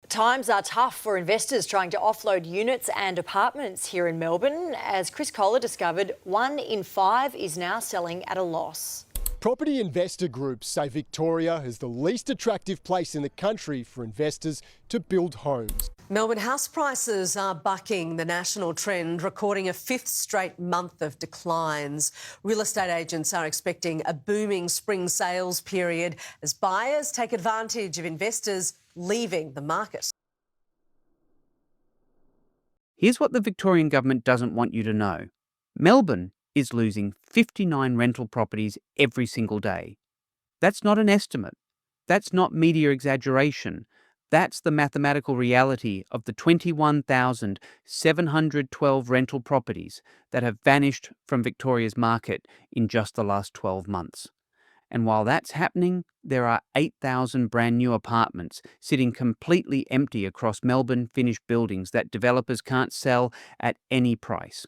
Times are tough for investors trying to offload units and apartments here in Melbourne. As Chris Kohler discovered, 1 in 5 is now selling at a loss. Property investor groups say Victoria is the least attractive place in the country for investors to build homes. Melbourne house prices are bucking the national trend, recording a 5th straight month of declines. Real estate agents are expecting a booming spring sales period as buyers take advantage of investors leaving the market. Here's what the Victorian government doesn't want you to know. Melbourne is losing 59 rental properties every single day. That's not an estimate. That's not media exaggeration. That's the mathematical reality of the 21,712 rental properties that have vanished from Victoria's market in just the last 12 months. And while that's happening, there are 8,000 brand new apartments sitting completely empty across Melbourne finished buildings that developers can't sell at any price.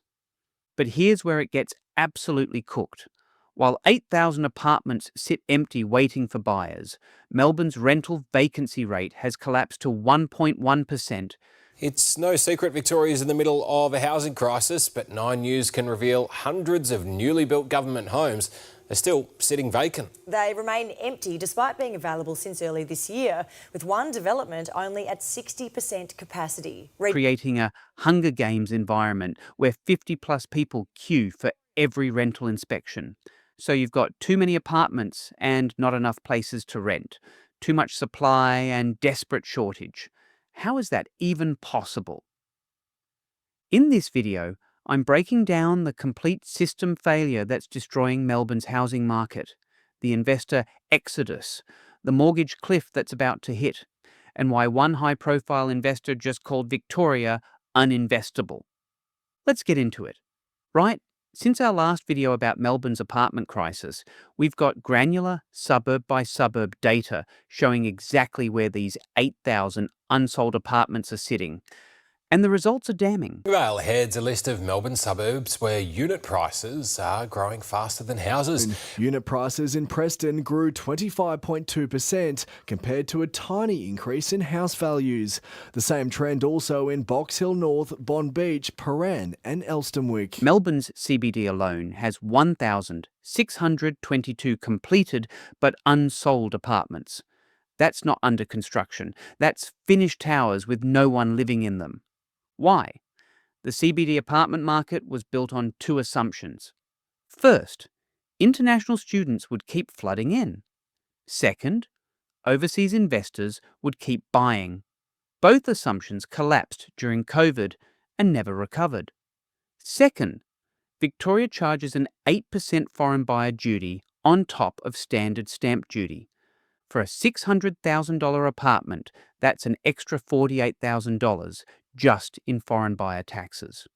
But here's where it gets absolutely cooked. While 8,000 apartments sit empty waiting for buyers, Melbourne's rental vacancy rate has collapsed to 1.1%. It's no secret Victoria's in the middle of a housing crisis, but 9 News can reveal hundreds of newly built government homes are still sitting vacant. They remain empty despite being available since early this year, with one development only at 60% capacity. Creating a Hunger Games environment where 50-plus people queue for every rental inspection. So you've got too many apartments and not enough places to rent, too much supply and desperate shortage. How is that even possible? In this video, I'm breaking down the complete system failure that's destroying Melbourne's housing market, the investor exodus, the mortgage cliff that's about to hit, and why one high-profile investor just called Victoria uninvestable. Let's get into it. Right? Since our last video about Melbourne's apartment crisis, we've got granular suburb-by-suburb data showing exactly where these 8,000 unsold apartments are sitting. And the results are damning. Rail heads a list of Melbourne suburbs where unit prices are growing faster than houses. Unit prices in Preston grew 25.2% compared to a tiny increase in house values. The same trend also in Box Hill North, Bond Beach, Paran and Elstonwick. Melbourne's CBD alone has 1,622 completed but unsold apartments. That's not under construction. That's finished towers with no one living in them. Why? The CBD apartment market was built on 2 assumptions. First, international students would keep flooding in. Second, overseas investors would keep buying. Both assumptions collapsed during COVID and never recovered. Second, Victoria charges an 8% foreign buyer duty on top of standard stamp duty. For a $600,000 apartment, that's an extra $48,000 just in foreign buyer taxes.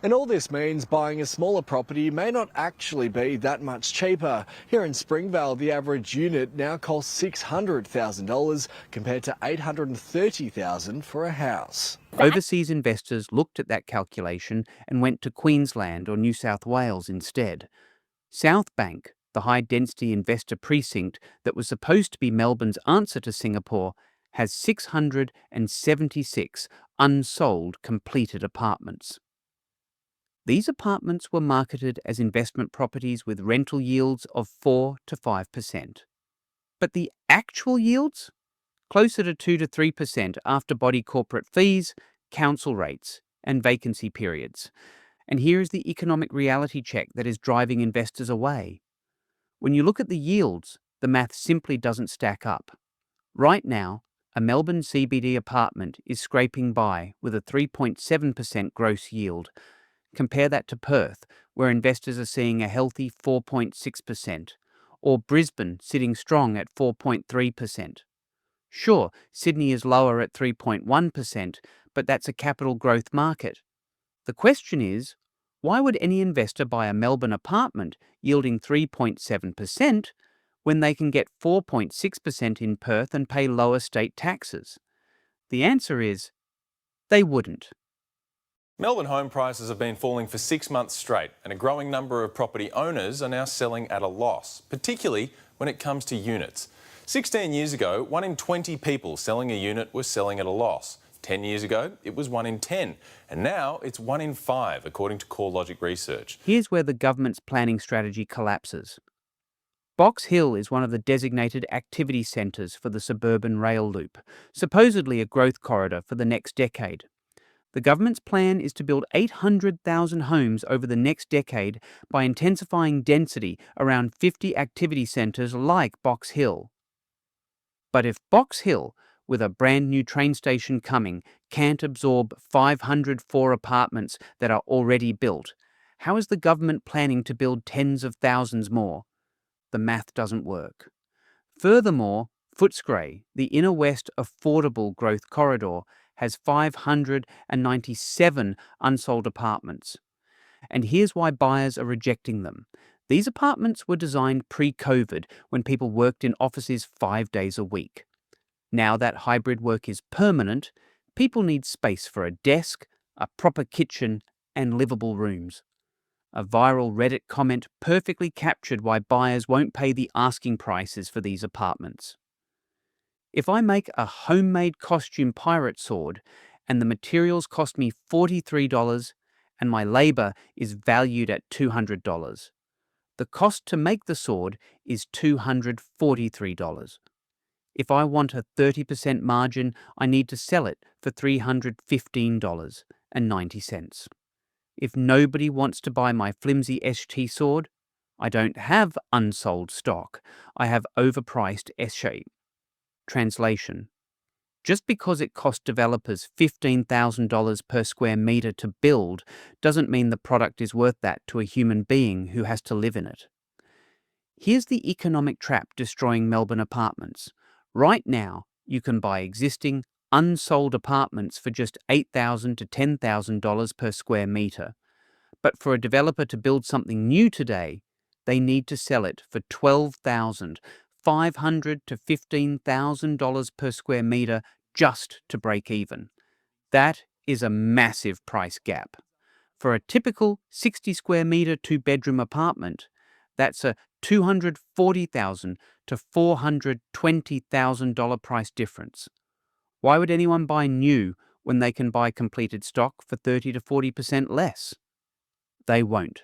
And all this means buying a smaller property may not actually be that much cheaper. Here in Springvale, the average unit now costs $600,000 compared to $830,000 for a house. Overseas investors looked at that calculation and went to Queensland or New South Wales instead. Southbank, the high-density investor precinct that was supposed to be Melbourne's answer to Singapore, has 676 unsold completed apartments. These apartments were marketed as investment properties with rental yields of 4 to 5%. But the actual yields? Closer to 2 to 3% after body corporate fees, council rates, and vacancy periods. And here is the economic reality check that is driving investors away. When you look at the yields, the math simply doesn't stack up. Right now, a Melbourne CBD apartment is scraping by with a 3.7% gross yield. Compare that to Perth, where investors are seeing a healthy 4.6%, or Brisbane sitting strong at 4.3%. Sure, Sydney is lower at 3.1%, but that's a capital growth market. The question is, why would any investor buy a Melbourne apartment yielding 3.7% when they can get 4.6% in Perth and pay lower state taxes? The answer is, they wouldn't. Melbourne home prices have been falling for 6 months straight, and a growing number of property owners are now selling at a loss, particularly when it comes to units. 16 years ago, 1 in 20 people selling a unit was selling at a loss. 10 years ago, it was 1 in 10. And now it's 1 in 5, according to CoreLogic research. Here's where the government's planning strategy collapses. Box Hill is one of the designated activity centres for the suburban rail loop, supposedly a growth corridor for the next decade. The government's plan is to build 800,000 homes over the next decade by intensifying density around 50 activity centres like Box Hill. But if Box Hill, with a brand new train station coming, can't absorb 504 apartments that are already built, how is the government planning to build tens of thousands more? The math doesn't work. Furthermore, Footscray, the Inner West affordable growth corridor, has 597 unsold apartments. And here's why buyers are rejecting them. These apartments were designed pre-COVID when people worked in offices 5 days a week. Now that hybrid work is permanent, people need space for a desk, a proper kitchen, and livable rooms. A viral Reddit comment perfectly captured why buyers won't pay the asking prices for these apartments. If I make a homemade costume pirate sword and the materials cost me $43 and my labour is valued at $200, the cost to make the sword is $243. If I want a 30% margin, I need to sell it for $315.90. If nobody wants to buy my flimsy ST sword, I don't have unsold stock. I have overpriced ST. Translation: just because it cost developers $15,000 per square metre to build doesn't mean the product is worth that to a human being who has to live in it. Here's the economic trap destroying Melbourne apartments. Right now, you can buy existing, unsold apartments for just $8,000 to $10,000 per square metre. But for a developer to build something new today, they need to sell it for $12,500 to $15,000 per square metre just to break even. That is a massive price gap. For a typical 60 square metre 2-bedroom apartment, that's a $240,000 to $420,000 price difference. Why would anyone buy new when they can buy completed stock for 30 to 40% less? They won't,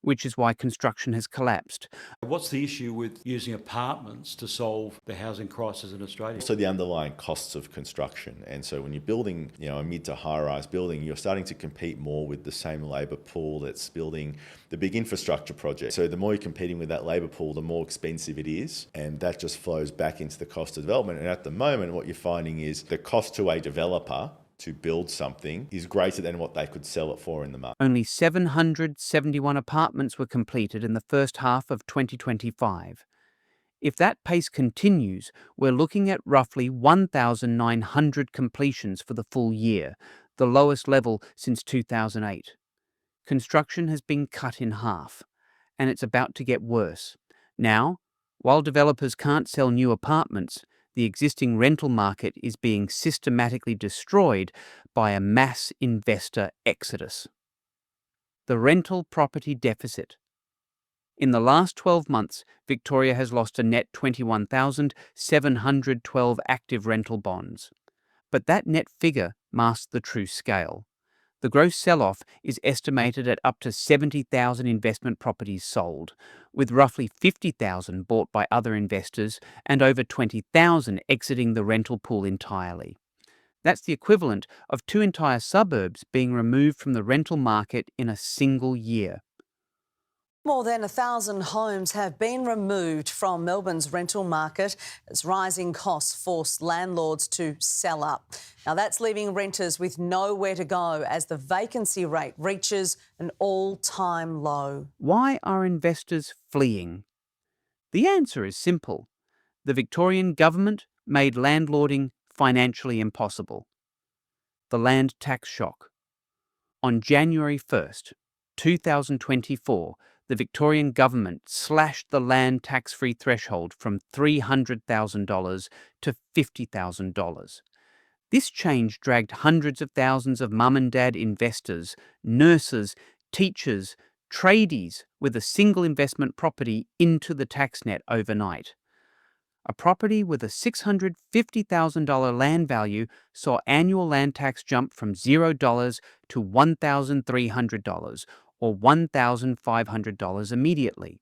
which is why construction has collapsed. What's the issue with using apartments to solve the housing crisis in Australia? So the underlying costs of construction. And so when you're building, a mid to high rise building, you're starting to compete more with the same labour pool that's building the big infrastructure project. So the more you're competing with that labour pool, the more expensive it is. And that just flows back into the cost of development. And at the moment, what you're finding is the cost to a developer to build something is greater than what they could sell it for in the market. Only 771 apartments were completed in the first half of 2025. If that pace continues, we're looking at roughly 1,900 completions for the full year, the lowest level since 2008. Construction has been cut in half, and it's about to get worse. Now, while developers can't sell new apartments, the existing rental market is being systematically destroyed by a mass investor exodus. The rental property deficit. In the last 12 months, Victoria has lost a net 21,712 active rental bonds. But that net figure masks the true scale. The gross sell-off is estimated at up to 70,000 investment properties sold, with roughly 50,000 bought by other investors and over 20,000 exiting the rental pool entirely. That's the equivalent of 2 entire suburbs being removed from the rental market in a single year. More than 1,000 homes have been removed from Melbourne's rental market as rising costs force landlords to sell up. Now, that's leaving renters with nowhere to go as the vacancy rate reaches an all-time low. Why are investors fleeing? The answer is simple. The Victorian government made landlording financially impossible. The land tax shock. On January 1st, 2024, the Victorian government slashed the land tax-free threshold from $300,000 to $50,000. This change dragged hundreds of thousands of mum and dad investors, nurses, teachers, tradies with a single investment property into the tax net overnight. A property with a $650,000 land value saw annual land tax jump from $0 to $1,300 or $1,500 immediately.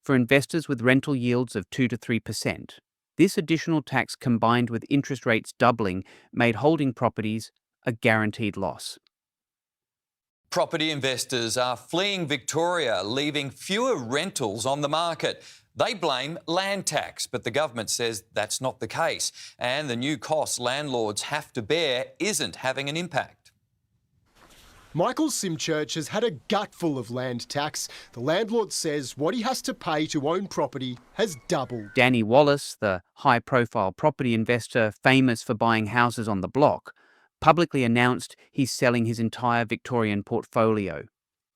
For investors with rental yields of 2 to 3%, this additional tax combined with interest rates doubling made holding properties a guaranteed loss. Property investors are fleeing Victoria, leaving fewer rentals on the market. They blame land tax, but the government says that's not the case, and the new costs landlords have to bear isn't having an impact. Michael Simchurch has had a gutful of land tax. The landlord says what he has to pay to own property has doubled. Danny Wallace, the high-profile property investor famous for buying houses on the block, publicly announced he's selling his entire Victorian portfolio.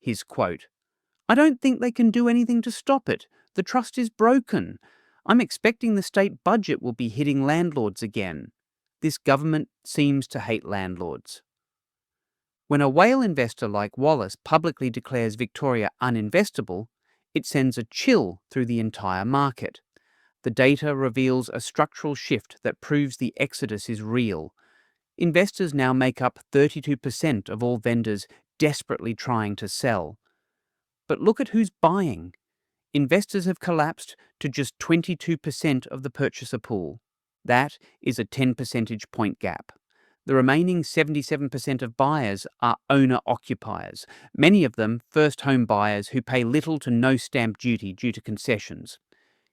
His quote, "I don't think they can do anything to stop it. The trust is broken. I'm expecting the state budget will be hitting landlords again. This government seems to hate landlords." When a whale investor like Wallace publicly declares Victoria uninvestable, it sends a chill through the entire market. The data reveals a structural shift that proves the exodus is real. Investors now make up 32% of all vendors desperately trying to sell. But look at who's buying. Investors have collapsed to just 22% of the purchaser pool. That is a 10 percentage point gap. The remaining 77% of buyers are owner-occupiers, many of them first home buyers who pay little to no stamp duty due to concessions.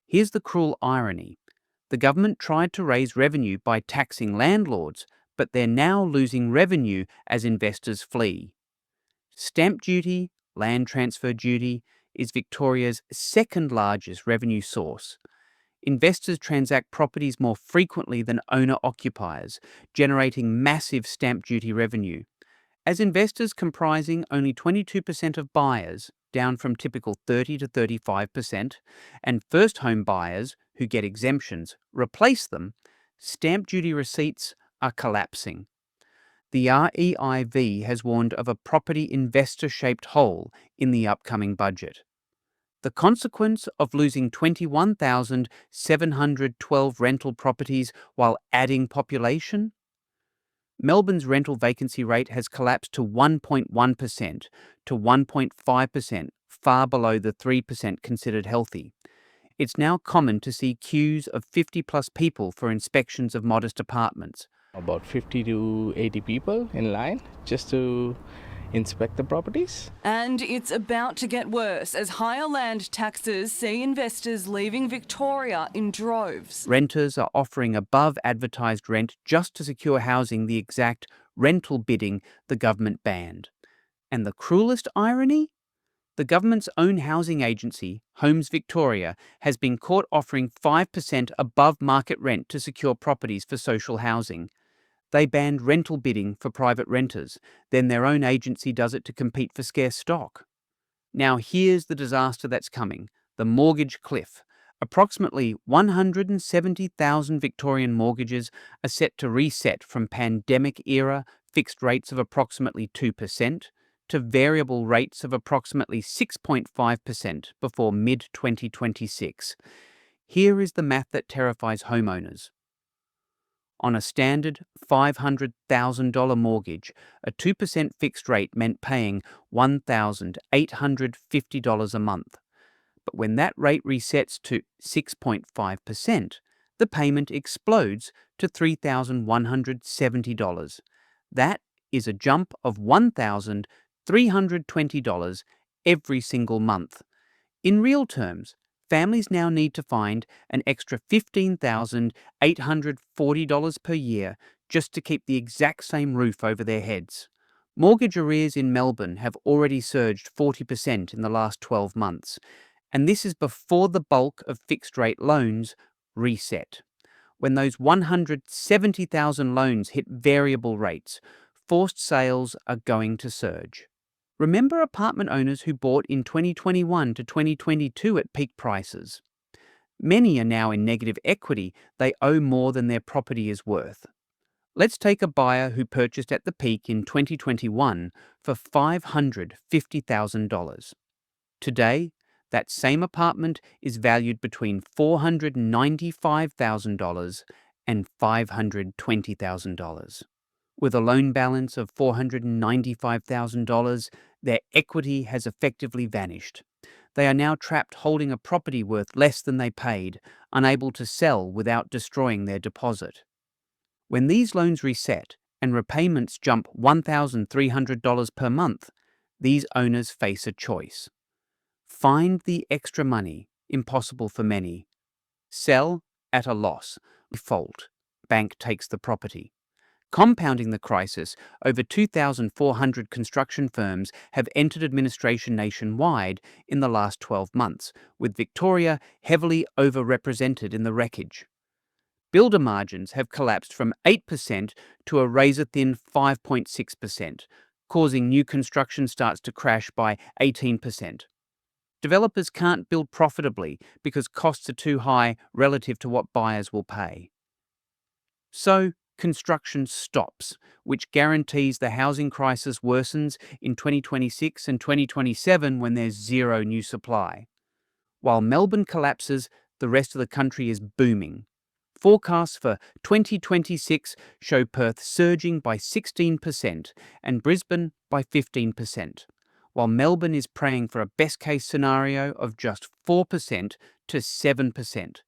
Here's the cruel irony. The government tried to raise revenue by taxing landlords, but they're now losing revenue as investors flee. Stamp duty, land transfer duty, is Victoria's second largest revenue source. Investors transact properties more frequently than owner-occupiers, generating massive stamp duty revenue. As investors comprising only 22% of buyers, down from typical 30 to 35%, and first home buyers, who get exemptions, replace them, stamp duty receipts are collapsing. The REIV has warned of a property investor-shaped hole in the upcoming budget. The consequence of losing 21,712 rental properties while adding population? Melbourne's rental vacancy rate has collapsed to 1.1% to 1.5%, far below the 3% considered healthy. It's now common to see queues of 50-plus people for inspections of modest apartments. About 50 to 80 people in line just to inspect the properties. And it's about to get worse as higher land taxes see investors leaving Victoria in droves. Renters are offering above advertised rent just to secure housing, the exact rental bidding the government banned. And the cruelest irony? The government's own housing agency, Homes Victoria, has been caught offering 5% above market rent to secure properties for social housing. They banned rental bidding for private renters, then their own agency does it to compete for scarce stock. Now here's the disaster that's coming, the mortgage cliff. Approximately 170,000 Victorian mortgages are set to reset from pandemic-era fixed rates of approximately 2% to variable rates of approximately 6.5% before mid-2026. Here is the math that terrifies homeowners. On a standard $500,000 mortgage, a 2% fixed rate meant paying $1,850 a month. But when that rate resets to 6.5%, the payment explodes to $3,170. That is a jump of $1,320 every single month. In real terms, families now need to find an extra $15,840 per year just to keep the exact same roof over their heads. Mortgage arrears in Melbourne have already surged 40% in the last 12 months, and this is before the bulk of fixed-rate loans reset. When those 170,000 loans hit variable rates, forced sales are going to surge. Remember apartment owners who bought in 2021 to 2022 at peak prices? Many are now in negative equity. They owe more than their property is worth. Let's take a buyer who purchased at the peak in 2021 for $550,000. Today, that same apartment is valued between $495,000 and $520,000. With a loan balance of $495,000, their equity has effectively vanished. They are now trapped holding a property worth less than they paid, unable to sell without destroying their deposit. When these loans reset and repayments jump $1,300 per month, these owners face a choice. Find the extra money, impossible for many. Sell at a loss. Default. Bank takes the property. Compounding the crisis, over 2,400 construction firms have entered administration nationwide in the last 12 months, with Victoria heavily overrepresented in the wreckage. Builder margins have collapsed from 8% to a razor-thin 5.6%, causing new construction starts to crash by 18%. Developers can't build profitably because costs are too high relative to what buyers will pay. So, construction stops, which guarantees the housing crisis worsens in 2026 and 2027 when there's zero new supply. While Melbourne collapses, the rest of the country is booming. Forecasts for 2026 show Perth surging by 16% and Brisbane by 15%, while Melbourne is praying for a best-case scenario of just 4% to 7%.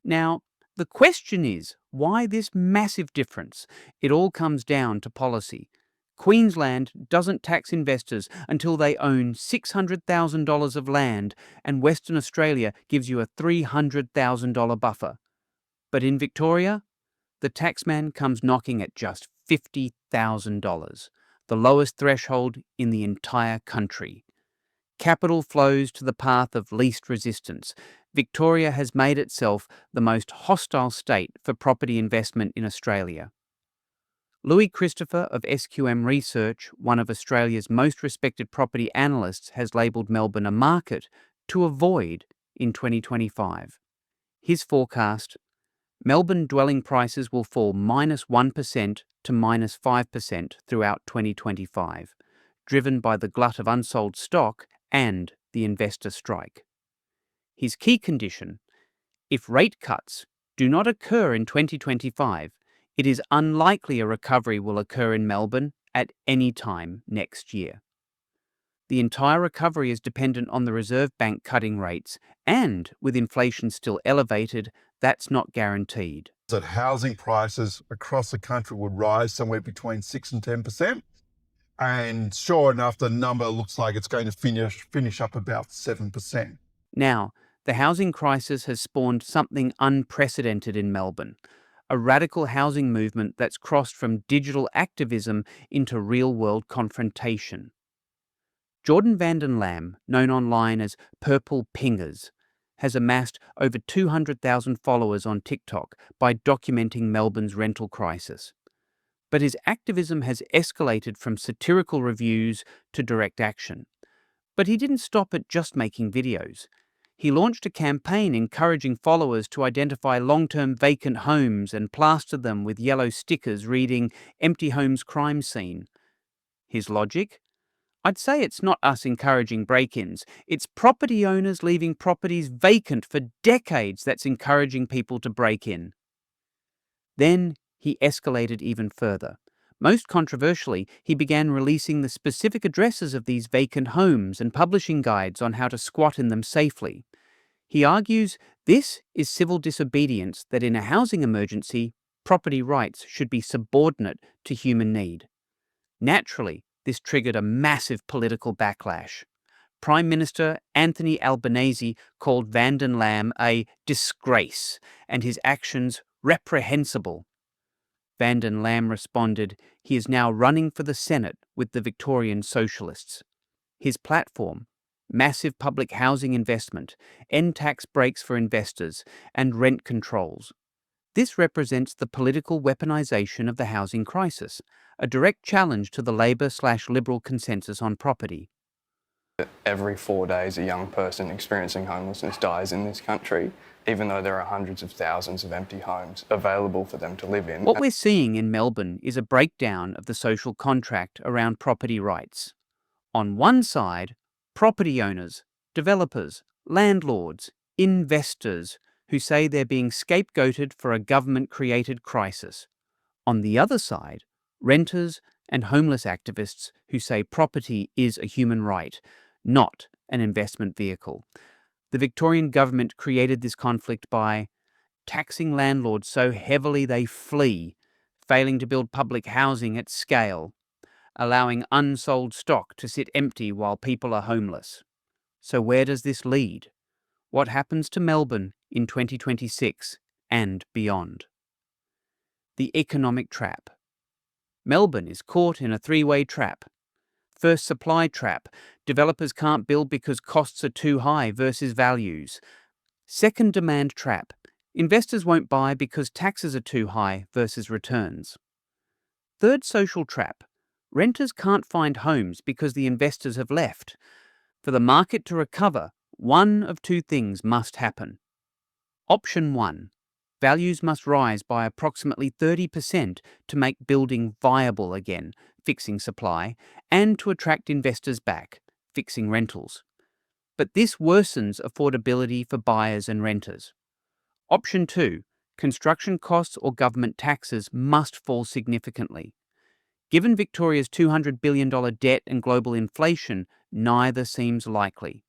Now, the question is, why this massive difference? It all comes down to policy. Queensland doesn't tax investors until they own $600,000 of land, and Western Australia gives you a $300,000 buffer. But in Victoria, the taxman comes knocking at just $50,000, the lowest threshold in the entire country. Capital flows to the path of least resistance. Victoria has made itself the most hostile state for property investment in Australia. Louis Christopher of SQM Research, one of Australia's most respected property analysts, has labelled Melbourne a market to avoid in 2025. His forecast: Melbourne dwelling prices will fall -1% to -5% throughout 2025, driven by the glut of unsold stock and the investor strike. His key condition: if rate cuts do not occur in 2025, it is unlikely a recovery will occur in Melbourne at any time next year. The entire recovery is dependent on the Reserve Bank cutting rates, and with inflation still elevated, that's not guaranteed. That housing prices across the country would rise somewhere between 6 and 10%. And sure enough, the number looks like it's going to finish up about 7%. Now, the housing crisis has spawned something unprecedented in Melbourne, a radical housing movement that's crossed from digital activism into real-world confrontation. Jordan Vanden Lam, known online as Purple Pingers, has amassed over 200,000 followers on TikTok by documenting Melbourne's rental crisis. But his activism has escalated from satirical reviews to direct action. But he didn't stop at just making videos. He launched a campaign encouraging followers to identify long-term vacant homes and plaster them with yellow stickers reading "Empty Homes Crime Scene." His logic? I'd say it's not us encouraging break-ins. It's property owners leaving properties vacant for decades that's encouraging people to break in. Then he escalated even further. Most controversially, he began releasing the specific addresses of these vacant homes and publishing guides on how to squat in them safely. He argues this is civil disobedience, that in a housing emergency, property rights should be subordinate to human need. Naturally, this triggered a massive political backlash. Prime Minister Anthony Albanese called Vanden Lam a disgrace and his actions reprehensible. Vanden Lam responded he is now running for the Senate with the Victorian Socialists. His platform: massive public housing investment, end tax breaks for investors, and rent controls. This represents the political weaponisation of the housing crisis, a direct challenge to the Labor/Liberal consensus on property. Every 4 days, a young person experiencing homelessness dies in this country, even though there are hundreds of thousands of empty homes available for them to live in. What we're seeing in Melbourne is a breakdown of the social contract around property rights. On one side, property owners, developers, landlords, investors who say they're being scapegoated for a government-created crisis. On the other side, renters and homeless activists who say property is a human right, not an investment vehicle. The Victorian government created this conflict by taxing landlords so heavily they flee, failing to build public housing at scale, allowing unsold stock to sit empty while people are homeless. So where does this lead? What happens to Melbourne in 2026 and beyond? The economic trap. Melbourne is caught in a three-way trap. First, supply trap. Developers can't build because costs are too high versus values. Second, demand trap. Investors won't buy because taxes are too high versus returns. Third, social trap. Renters can't find homes because the investors have left. For the market to recover, one of two things must happen. Option 1. Values must rise by approximately 30% to make building viable again, fixing supply, and to attract investors back, fixing rentals. But this worsens affordability for buyers and renters. Option 2. Construction costs or government taxes must fall significantly. Given Victoria's $200 billion debt and global inflation, neither seems likely.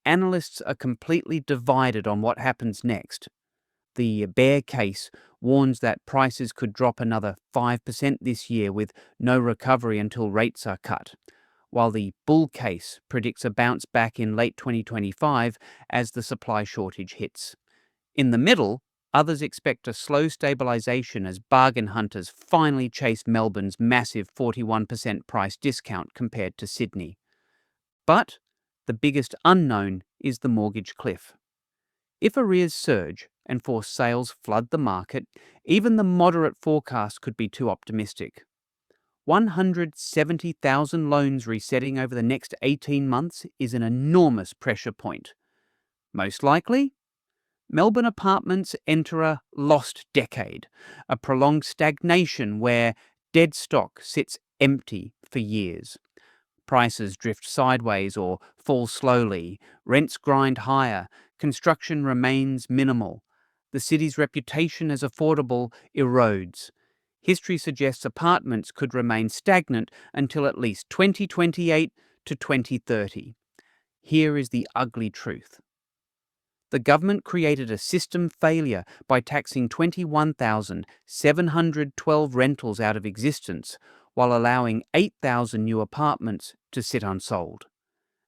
Analysts are completely divided on what happens next. The bear case warns that prices could drop another 5% this year with no recovery until rates are cut, while the bull case predicts a bounce back in late 2025 as the supply shortage hits. In the middle, others expect a slow stabilisation as bargain hunters finally chase Melbourne's massive 41% price discount compared to Sydney. But the biggest unknown is the mortgage cliff. If arrears surge and forced sales flood the market, even the moderate forecast could be too optimistic. 170,000 loans resetting over the next 18 months is an enormous pressure point. Most likely, Melbourne apartments enter a lost decade, a prolonged stagnation where dead stock sits empty for years. Prices drift sideways or fall slowly, rents grind higher, construction remains minimal. The city's reputation as affordable erodes. History suggests apartments could remain stagnant until at least 2028 to 2030. Here is the ugly truth. The government created a system failure by taxing 21,712 rentals out of existence while allowing 8,000 new apartments to sit unsold.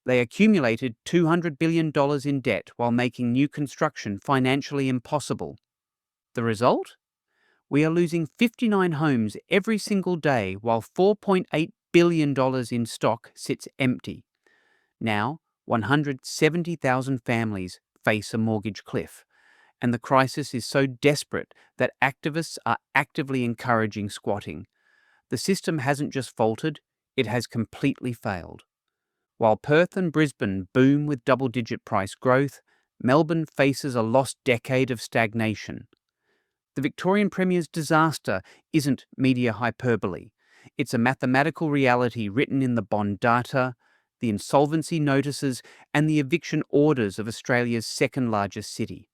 They accumulated $200 billion in debt while making new construction financially impossible. The result? We are losing 59 homes every single day while $4.8 billion in stock sits empty. Now, 170,000 families face a mortgage cliff, and the crisis is so desperate that activists are actively encouraging squatting. The system hasn't just faltered, it has completely failed. While Perth and Brisbane boom with double-digit price growth, Melbourne faces a lost decade of stagnation. The Victorian Premier's disaster isn't media hyperbole. It's a mathematical reality written in the bond data, the insolvency notices, and the eviction orders of Australia's second-largest city.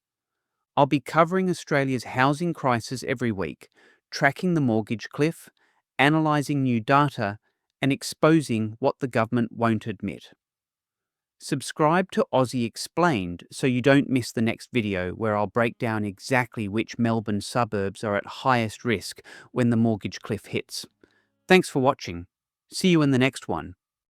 I'll be covering Australia's housing crisis every week, tracking the mortgage cliff, analysing new data, and exposing what the government won't admit. Subscribe to Aussie Explained so you don't miss the next video where I'll break down exactly which Melbourne suburbs are at highest risk when the mortgage cliff hits. Thanks for watching. See you in the next one.